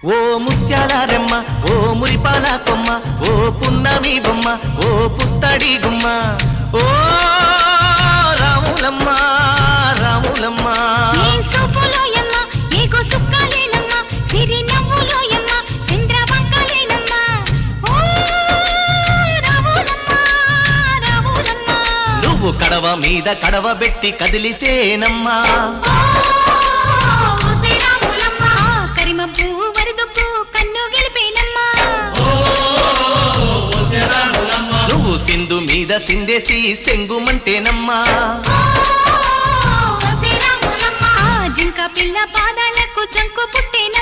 ఓ ముత్యాల రెమ్మ ఓ మురిపాల కొమ్మ ఓ పున్నమి బొమ్మ ఓ పుత్తడి గుమ్మ ఓ రాములమ్మ రాములమ్మ నువ్వు కడవ మీద కడవ పెట్టి కదిలితేనమ్మా నువ్వు సింధు మీద సిందేసి సెంగుమంటేనమ్మా జింక పిల్ల పాదాలకు జంకు పుట్టేన